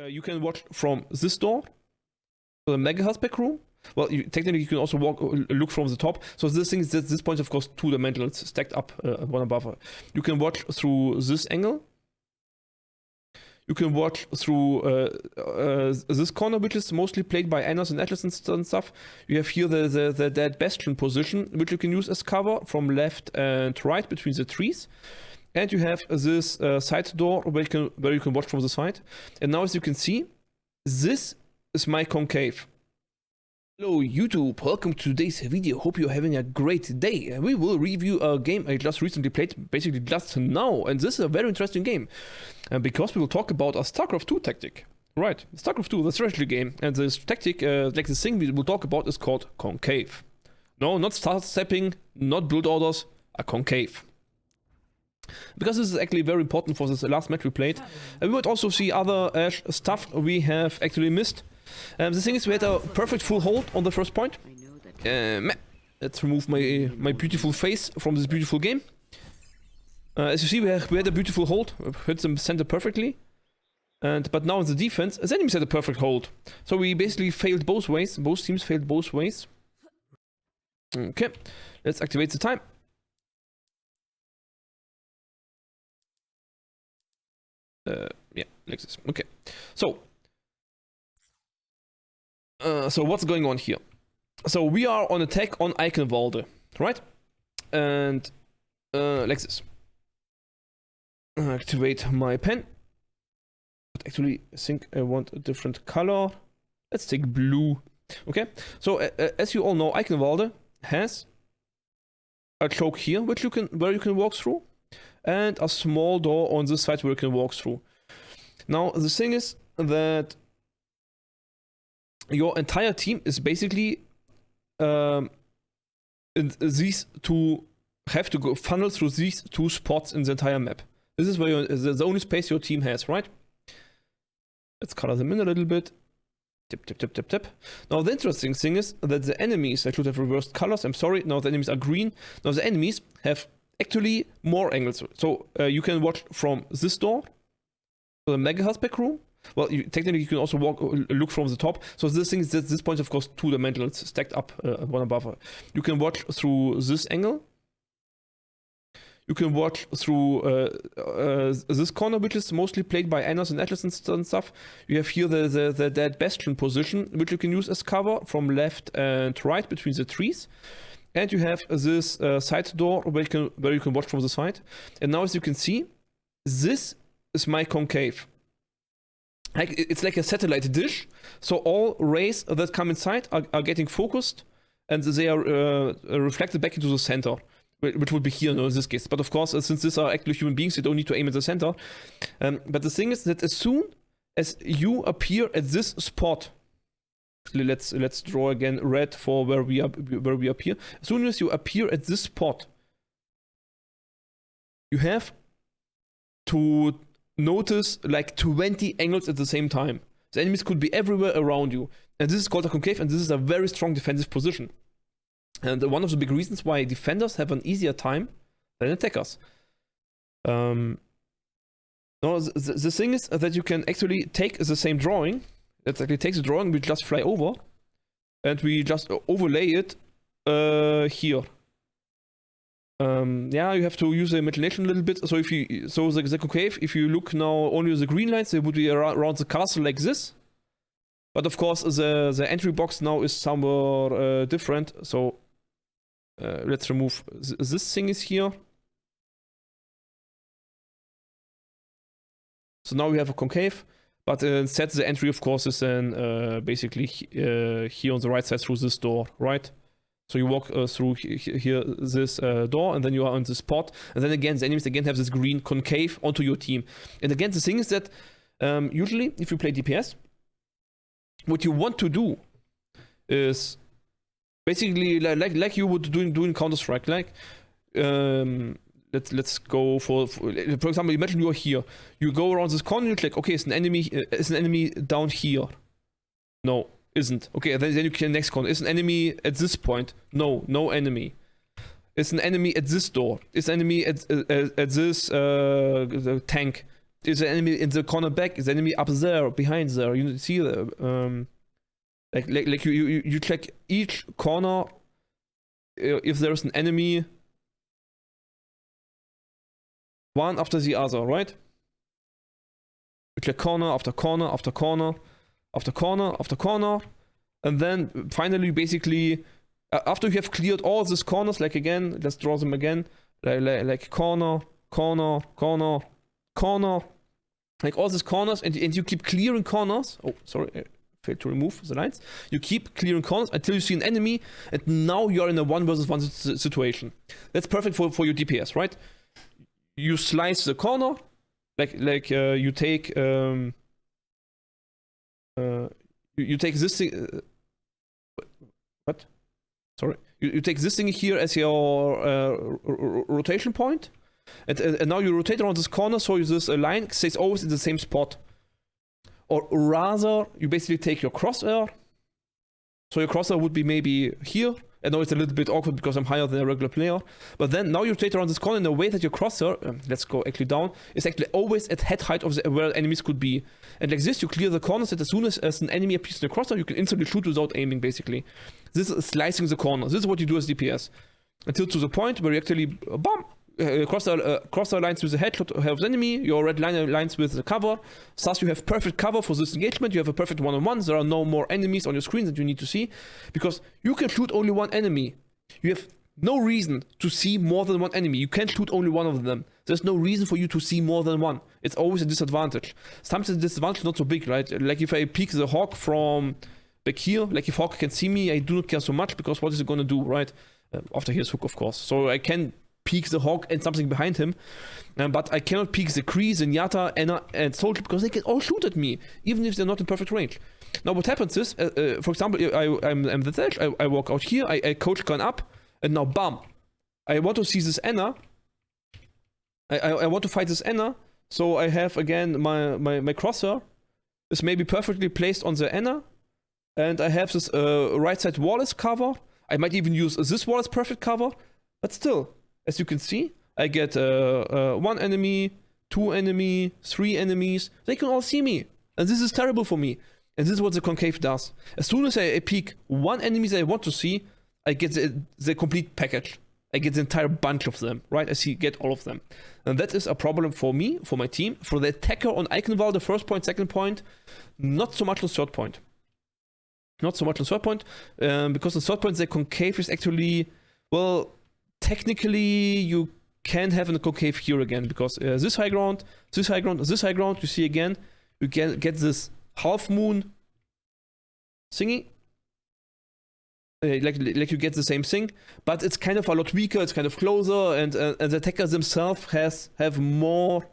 you can watch from this door, the mega back room. Well, technically you can also look from the top. So this thing is at this point, of course, two-dimensional. It's stacked up one above. You can watch through this angle. You can watch through this corner, which is mostly played by Annas and Atlas and stuff. You have here the dead bastion position, which you can use as cover from left and right between the trees. And you have this side door where you can watch from the side. And now, as you can see, this is my concave. Hello YouTube, welcome to today's video. Hope you're having a great day. We will review a game I just recently played, basically just now, and this is a very interesting game. Because we will talk about a StarCraft 2 tactic. Right, StarCraft 2, the strategy game, and this tactic, like this thing we will talk about, is called concave. No, not start stepping, not build orders, a concave. Because this is actually very important for this last match we played. And we might also see other Ashe stuff we have actually missed. The thing is, we had a perfect full hold on the first point. Let's remove my beautiful face from this beautiful game. As you see, we had a beautiful hold. Hit them center perfectly. But now in the defense, the enemies had a perfect hold. So we basically failed both ways. Both teams failed both ways. Okay, let's activate the time. Yeah, like this. Okay, so what's going on here? So we are on attack on Eichenwalde, right? And like this. Activate my pen. But actually, I think I want a different color. Let's take blue. Okay. So as you all know, Eichenwalde has a choke here, where you can walk through, and a small door on this side where you can walk through. Now the thing is that your entire team is basically these two have to go funnel through these two spots in the entire map. This is where the only space your team has, right? Let's color them in a little bit. Tip, tip, tip, tip, tip. Now the interesting thing is that the enemies, I should have reversed colors, I'm sorry. Now the enemies are green. Now the enemies have actually more angles. So you can watch from this door, the mega back room. Well, technically you can also look from the top. So this thing is at this point, of course, two-dimensional. It's stacked up one above. You can watch through this angle. You can watch through this corner, which is mostly played by Annas and Atlas and stuff. You have here the dead bastion position, which you can use as cover from left and right between the trees. And you have this side door where you can watch from the side. And now, as you can see, this is my concave. It's like a satellite dish. So all rays that come inside are getting focused, and they are reflected back into the center, which would be here in this case. But of course, since these are actually human beings, you don't need to aim at the center. But the thing is that as soon as you appear at this spot, let's draw again red for where we appear. As soon as you appear at this spot, you have to notice like 20 angles at the same time. The enemies could be everywhere around you. And this is called a concave, and this is a very strong defensive position. And one of the big reasons why defenders have an easier time than attackers. Now, the thing is that you can actually take the same drawing. Let's actually take the drawing, we just fly over, and we just overlay it here. Yeah, you have to use the imagination a little bit. So the concave, if you look now only at the green lines, they would be around the castle like this. But of course, the entry box now is somewhere different. So let's remove this thing is here. So now we have a concave, but instead the entry, of course, is then basically here on the right side through this door, right? So you walk through here this door, and then you are on this spot. And then again, the enemies again have this green concave onto your team. And again, the thing is that usually, if you play DPS, what you want to do is basically like you would do in Counter-Strike. Like let's go for example, imagine you are here. You go around this corner, you click. Okay, it's an enemy down here. No. Isn't. Okay, then you can next corner. Is an enemy at this point? No enemy. Is an enemy at this door? Is an enemy at this tank? Is the enemy in the corner back? Is the enemy up there, behind there? You see the like you check each corner if there's an enemy, one after the other, right? You check corner after corner after corner after corner after corner, and then finally, basically, after you have cleared all these corners, like again, let's draw them again, like corner, corner, corner, corner, like all these corners, and you keep clearing corners. Oh, sorry, I failed to remove the lines. You keep clearing corners until you see an enemy, and now you're in a 1 versus 1 situation. That's perfect for your DPS, right? You slice the corner, like you take you take this thing. What? Sorry. You take this thing here as your rotation point, and now you rotate around this corner, so this line stays always in the same spot. Or rather, you basically take your crosshair. So your crosshair would be maybe here. I know it's a little bit awkward because I'm higher than a regular player. But then now you rotate around this corner in a way that your crosshair, let's go actually down, is actually always at head height of where enemies could be. And like this, you clear the corners that as soon as an enemy appears in the crosshair, you can instantly shoot without aiming, basically. This is slicing the corner. This is what you do as DPS. Until to the point where you actually, crosshair lines with the headshot of the enemy, your red line lines with the cover. Thus, you have perfect cover for this engagement. You have a perfect one-on-one. There are no more enemies on your screen that you need to see, because you can shoot only one enemy. You have no reason to see more than one enemy. You can't shoot only one of them. There's no reason for you to see more than one. It's always a disadvantage. Sometimes the disadvantage is not so big, right? Like if I peek the hawk from back here, like if hawk can see me, I do not care so much, because what is it gonna do, right? After his hook, of course. So I can peek the hawk and something behind him, but I cannot peek the Kree, Zenyatta, Ana, and Soldier, because they can all shoot at me, even if they're not in perfect range. Now what happens is, for example, I'm the Thatch, I walk out here, I coach gun up, and now bam, I want to see this Ana, I want to fight this Ana, so I have again my crosshair is maybe perfectly placed on the Ana, and I have this right side wall as cover. I might even use this wall as perfect cover, but still, as you can see, I get one enemy, two enemy, three enemies. They can all see me, and this is terrible for me. And this is what the concave does. As soon as I peek one enemy that I want to see, I get the complete package. I get the entire bunch of them, right? Get all of them. And that is a problem for me, for my team. For the attacker on Eichenwald, the first point, second point, not so much on third point. Not so much on third point, because the third point, the concave is actually, well, technically you can have a concave here again, because this high ground, this high ground, this high ground, you see again, you can get this half moon thingy. Like you get the same thing, but it's kind of a lot weaker, it's kind of closer, and the attackers themselves have more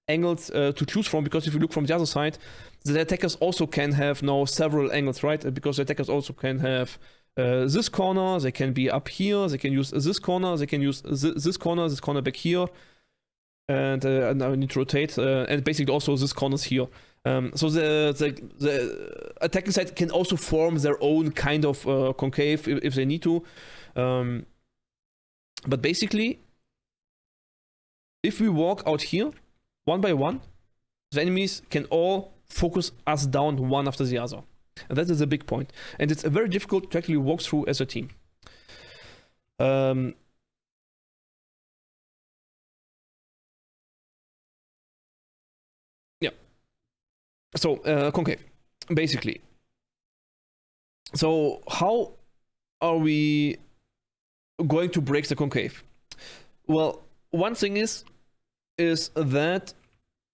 angles to choose from, because if you look from the other side, the attackers also can have now several angles, right? Because the attackers also can have this corner, they can be up here, they can use this corner, they can use this corner back here, and now I need to rotate, and basically also this corner's here. So the attacking side can also form their own kind of concave if they need to. But basically, if we walk out here, one by one, the enemies can all focus us down one after the other. And that is a big point. And it's very difficult to actually walk through as a team. Yeah. So, concave, basically. So, how are we going to break the concave? Well, one thing is that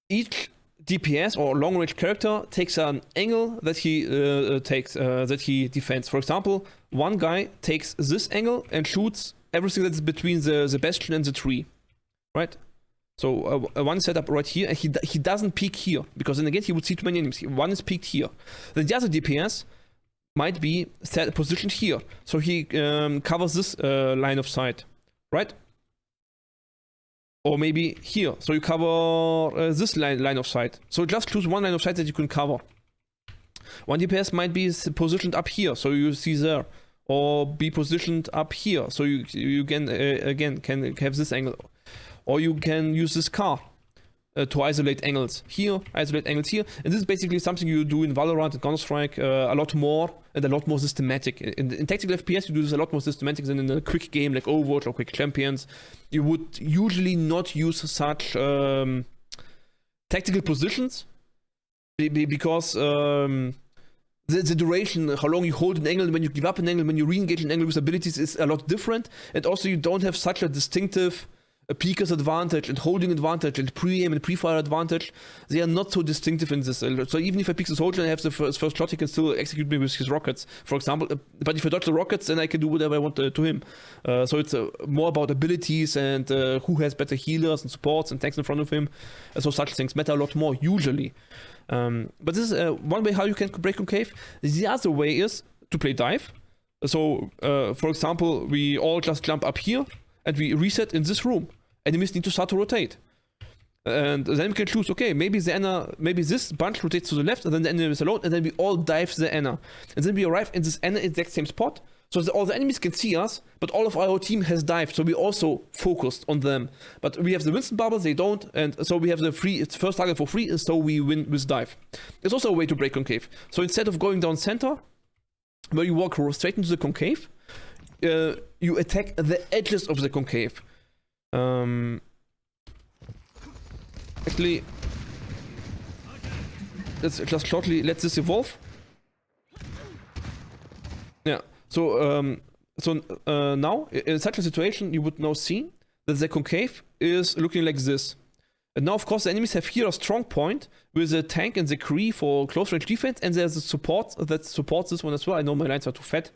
each DPS or long-range character takes an angle that he defends. For example, one guy takes this angle and shoots everything that's between the bastion and the tree, right? So one is set up right here, and he doesn't peek here, because then again he would see too many enemies. One is peeked here. Then the other DPS might be positioned here, so he covers this line of sight, right? Or maybe here, so you cover this line of sight. So just choose one line of sight that you can cover. One DPS might be positioned up here, so you see there, or be positioned up here, so you can again have this angle, or you can use this car. to isolate angles here, isolate angles here. And this is basically something you do in Valorant and Counter-Strike a lot more and a lot more systematic. In tactical FPS, you do this a lot more systematic than in a quick game like Overwatch or Quick Champions. You would usually not use such tactical positions because the duration, how long you hold an angle, when you give up an angle, when you re-engage an angle with abilities is a lot different. And also you don't have such a distinctive peeker's advantage and holding advantage and pre-aim and pre-fire advantage. They are not so distinctive in this. So even if I peek the soldier and I have the first shot, he can still execute me with his rockets, for example. But if I dodge the rockets, then I can do whatever I want to him. So it's more about abilities and who has better healers and supports and tanks in front of him. So such things matter a lot more, usually. But this is one way how you can break concave. The other way is to play dive. So, for example, we all just jump up here and we reset in this room. Enemies need to start to rotate. And then we can choose, okay, maybe this bunch rotates to the left and then the enemy is alone and then we all dive the Anna. And then we arrive in this Anna exact same spot. So all the enemies can see us, but all of our team has dived, so we also focused on them. But we have the Winston bubbles, they don't, and so we have the first target for free, and so we win with dive. It's also a way to break concave. So instead of going down center, where you walk straight into the concave, you attack the edges of the concave. Actually, let's just shortly let this evolve. Yeah. So now in such a situation, you would now see that the concave is looking like this. And now, of course, the enemies have here a strong point with a tank and the Kree for close range defense, and there's a support that supports this one as well. I know my lines are too fat.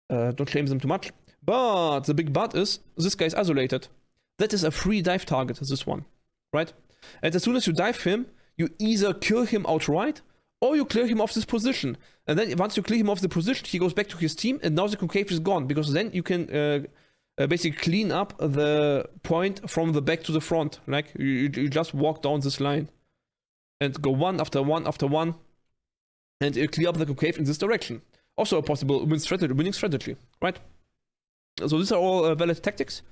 Don't shame them too much. But the big but is this guy is isolated. That is a free dive target, this one, right? And as soon as you dive him, you either kill him outright or you clear him off this position. And then once you clear him off the position, he goes back to his team, and now the concave is gone, because then you can basically clean up the point from the back to the front. Like, you just walk down this line and go one after one after one, and clear up the concave in this direction. Also a possible winning strategy, right? So these are all valid tactics.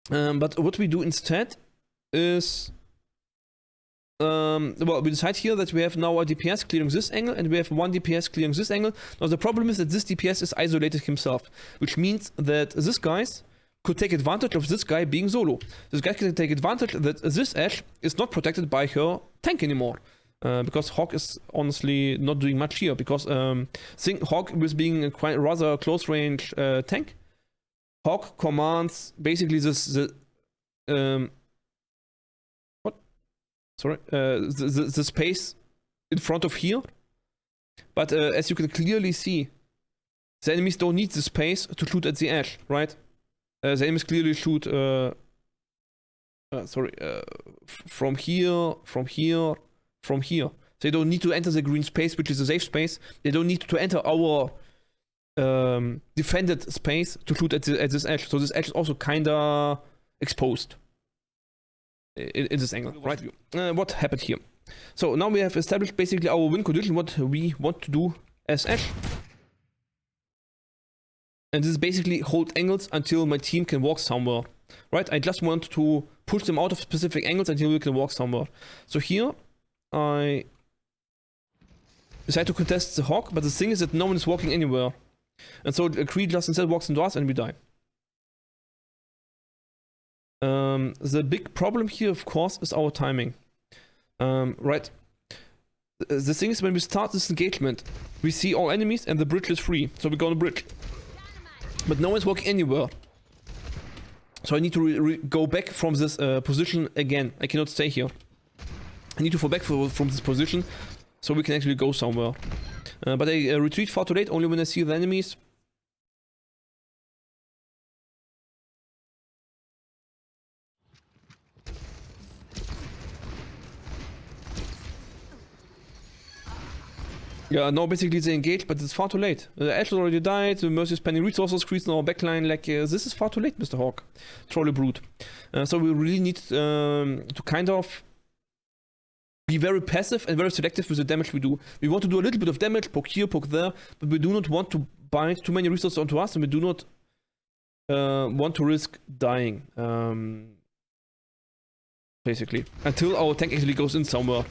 But what we do instead is, well, we decide here that we have now a DPS clearing this angle, and we have one DPS clearing this angle. Now the problem is that this DPS is isolated himself, which means that this guy could take advantage of this guy being solo. This guy can take advantage that this Ashe is not protected by her tank anymore. Because Hawk is honestly not doing much here, because Hawk was being a quite rather close range tank. Hawk commands basically the space in front of here. But as you can clearly see, the enemies don't need the space to shoot at the Ashe, right? The enemies clearly shoot from here, from here, from here. They don't need to enter the green space, which is a safe space. They don't need to enter our defended space to shoot at this Ashe. So this Ashe is also kinda exposed in this angle, right? What happened here? So now we have established basically our win condition, what we want to do as Ashe. And this is basically hold angles until my team can walk somewhere, right? I just want to push them out of specific angles until we can walk somewhere. So here, I decide to contest the Hawk, but the thing is that no one is walking anywhere. And so Kree just instead walks into us and we die. The big problem here, of course, is our timing. Right? The thing is, when we start this engagement, we see all enemies and the bridge is free. So we go on the bridge. But no one's walking anywhere. So I need to go back from this position again. I cannot stay here. I need to fall back from this position so we can actually go somewhere. But I retreat far too late, only when I see the enemies. Yeah, no, basically they engage, but it's far too late. The Ashe already died, the Mercy is spending resources, Kree's in our backline, like, this is far too late, Mr. Hawk. Trolley Brood. So we really need to kind of be very passive and very selective with the damage we do. We want to do a little bit of damage, poke here, poke there, but we do not want to bind too many resources onto us, and we do not want to risk dying. Basically, until our tank actually goes in somewhere.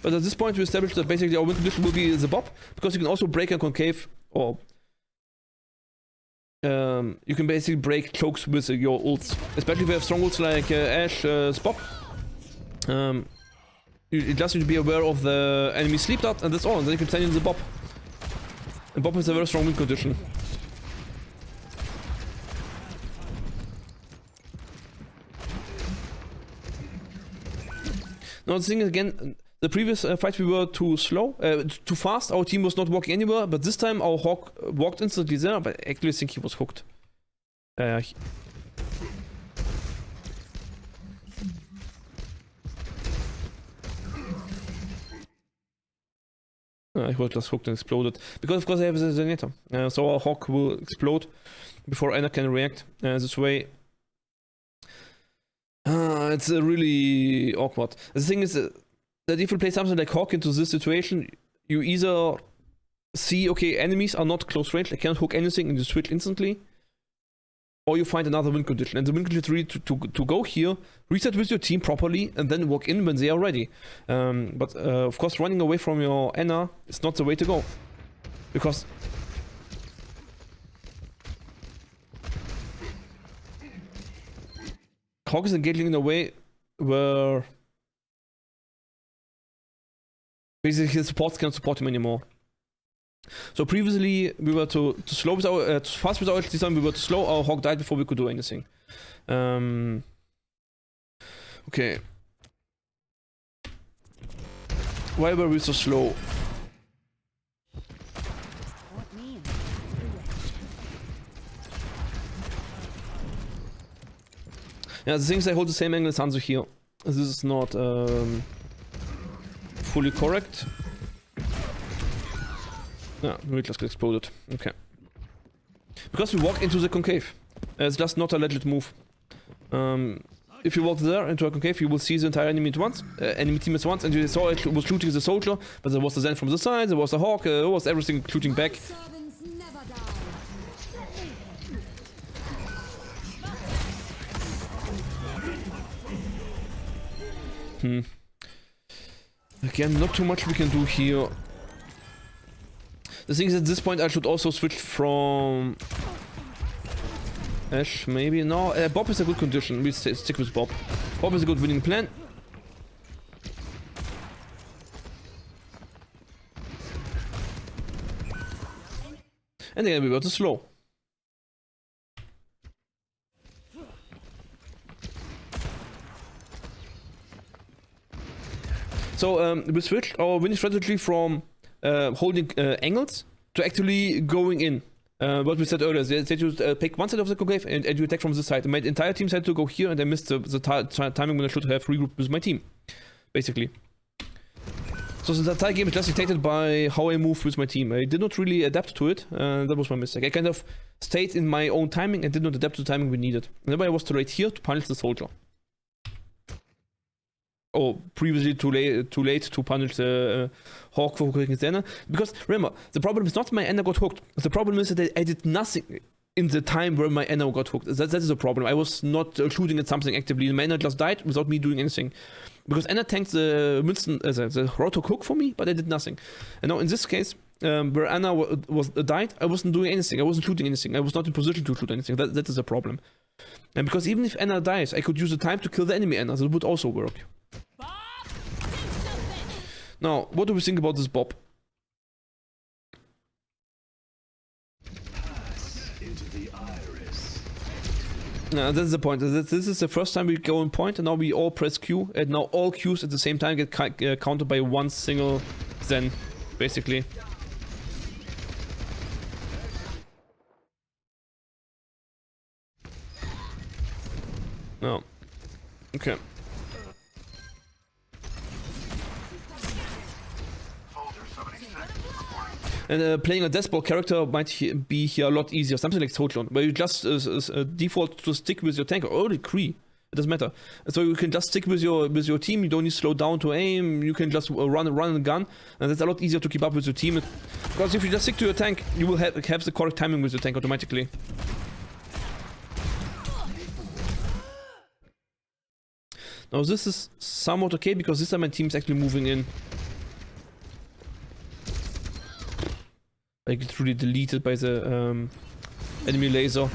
But at this point we established that basically our win condition will be the Bob, because you can also break a concave, or you can basically break cloaks with your ults. Especially if you have strong ults like Ashe, Spot. You just need to be aware of the enemy sleep dot, and that's all, and then you can send in the Bob. And Bob has a very strong win condition. Now the thing is, again, the previous fight we were too slow, too fast, our team was not walking anywhere, but this time our Hawk walked instantly there, but actually I think he was hooked. He was just hooked and exploded. Because of course I have a detonator. So our Hawk will explode before Ana can react. This way... it's really awkward. The thing is that if you play something like Hawk into this situation, you either see, okay, enemies are not close range, I cannot hook anything, and you switch instantly, or you find another win condition. And the win condition is really to go here, reset with your team properly, and then walk in when they are ready. But of course, running away from your Ana is not the way to go. Because Hawk is engaging in a way where basically his supports can't support him anymore. So previously we were too slow with our too fast with our ulti, this time we were too slow, our Hawk died before we could do anything. Okay. Why were we so slow? Yeah, the thing is I hold the same angle as Hanzo here. This is not fully correct. Yeah, we just got exploded. Okay. Because we walked into the concave. It's just not a legit move. If you walk there into a concave, you will see the entire enemy team at once, and you saw it was shooting the soldier, but there was the Zen from the side, there was the Hawk, there was everything shooting back. Again, not too much we can do here. The thing is, at this point I should also switch from Ashe, maybe? No, Bob is a good condition. We stick with Bob. Bob is a good winning plan. And again, we were too slow. So we switched our winning strategy from holding angles to actually going in. What we said earlier, they said you pick one side of the concave and you attack from this side. And my entire team had to go here, and I missed the timing when I should have regrouped with my team, basically. So the entire game is just dictated by how I move with my team. I did not really adapt to it, that was my mistake. I kind of stayed in my own timing and did not adapt to the timing we needed. And then I was too late here to punish the soldier. Or previously too late to punish the Hawk for hooking his Ana. Because remember, the problem is not my Ana got hooked. The problem is that I did nothing in the time where my Ana got hooked. That is the problem. I was not shooting at something actively. My Ana just died without me doing anything. Because Ana tanked the Winston, the Rotok hook for me, but I did nothing. And now in this case, where Ana died, I wasn't doing anything. I wasn't shooting anything. I was not in position to shoot anything. That is a problem. And because even if Ana dies, I could use the time to kill the enemy Ana. That would also work. Now, what do we think about this Bob? Now, that's the point. This is the first time we go on point, and now we all press Q, and now all Qs at the same time get countered by one single Zen, basically. No. Okay. And playing a deathball character might be here a lot easier. Something like Toadlon, where you just default to stick with your tank or the Kree. It doesn't matter. So you can just stick with your team. You don't need to slow down to aim. You can just run and gun, and that's a lot easier to keep up with your team. Because if you just stick to your tank, you will have the correct timing with your tank automatically. Now this is somewhat okay because this time my team is actually moving in. I get really deleted by the enemy laser.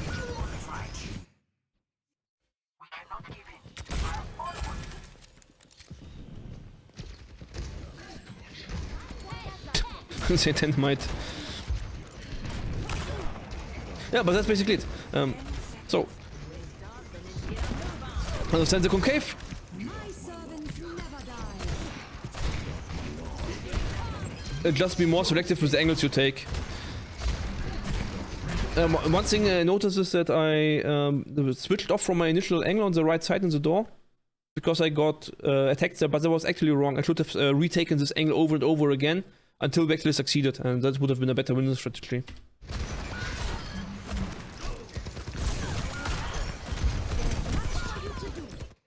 Say dynamite. Yeah, but that's basically it. So understand the concave. Just be more selective with the angles you take. One thing I noticed is that I switched off from my initial angle on the right side in the door because I got attacked there, but that was actually wrong. I should have retaken this angle over and over again until we actually succeeded, and that would have been a better winning strategy.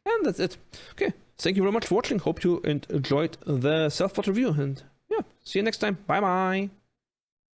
And that's it. Okay, thank you very much for watching. Hope you enjoyed the Self Vod review, and yeah, see you next time. Bye bye.